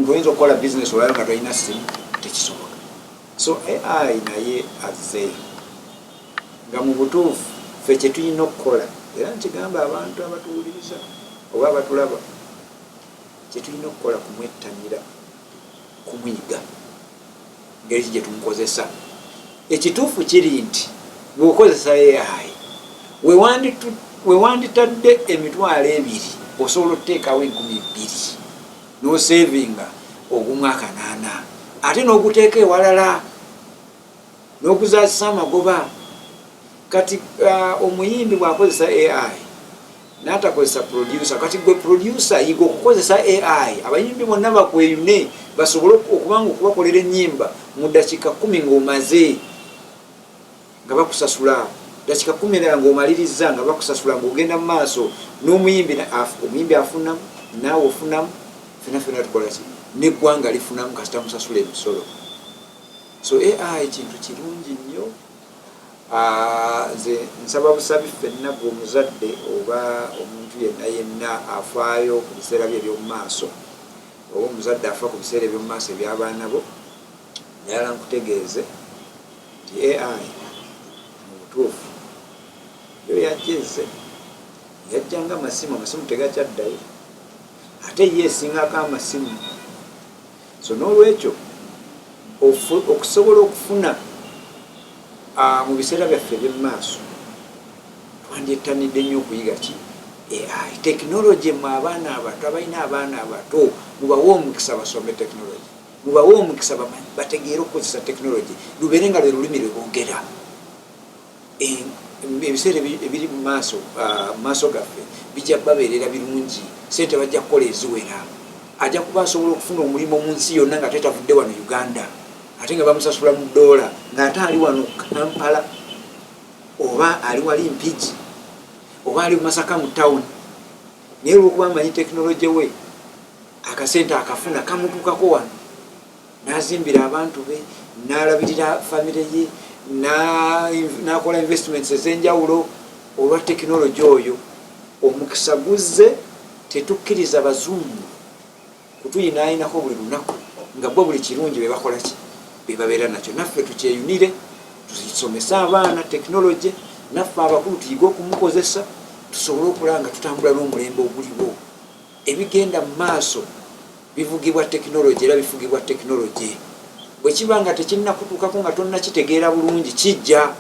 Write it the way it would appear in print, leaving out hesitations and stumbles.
omuntu oyinza okukola business olwayo nga tolina simu tekisoboka. So AI naye azze nga mu butuufu ffe kye tulina okukola era nkigamba abantu abatuwuliriza oba abatulaba kye tulina okukola kumwettanira kumwiga ngeri gye tumukozesa. Ekituufu kiri nti bw'okozesa AI we wanditadde emitwalo 2 osobola okuteekawo 20,000 n'osevinga ogw'omwaka 8 ate n'oguteeka ewalala n'okuzaazisa amagoba. Kati omuyimbi bw'akozesa AI n'atakozesa producer, kati gwe producer yiga okukozesa AI abayimbi bonna bakweyune basobole okubanga okubakolera ennyimba mu dakiika 10 ng'omaze nga bakusasula, dakiika 10 ng'omaliriza nga bakusasula ng'ogenda mu maaso n'omuyimbi afunamu naawe ofunamu fena tukola ki n'eggwanga lifunamu kasita musasula emisolo. So AI kintu kirungi nnyo. Nze nsaba busabi ffenna bw'omuzadde oba omuntu yenna afaayo ku biseera bye eby'omu maaso oba omuzadde afa ku biseera eby'omu maaso eby'abaana bo njagala nkutegeeze nti AI mu butuufu yo yajjeze yajjanga amasimu tegakyaddayo ate ye esingako amasimu. So n'olwekyo okusobola okufuna mu biseera byaffe eby'omu maaso twandyettanidde nnyo okuyiga ki AI tekinologi. Mu abaana abato abalina abaana abato mubawe omukisa basome tekinologi, mubawe omukisa bategeere okukozesa tekinologi lubeere nga lwe lulimi lwe boogera. Ebiseera ebiri mu maaso gaffe bijja babeerera birungi, sente bajja kukola eziwera, ajja kuba asobola okufuna omulimu mu nsi yonna nga tetavudde wano Uganda ate nga bamusasula mu $, ng'ate ali wano Kampala oba ali wali Mpigi oba ali mu Masaka mu tawuni, naye olw'okuba amanyi tekinologi we akasente akafuna kamutuukako wano n'azimbira abantu be n'alabirira famire ye n'akola investments ez'enjawulo olwa tekinologi oyo. Omukisa guzze, tetukkiriza bazungu kutuyinaayinako buli lunaku nga bo buli kirungi be bakola ki be babeera nakyo. Naffe tukyeyunire tusomese abaana tekinologi, naffe abakulu tuyige okumukozesa tusobole okulaba nga tutambula n'omulembe oguliwo. Ebigenda mu maaso bivugibwa tekinologi era bifugibwa tekinologi. Bwe kiba nga tekinnakutuukako nga tonnakitegeera bulungi kijja.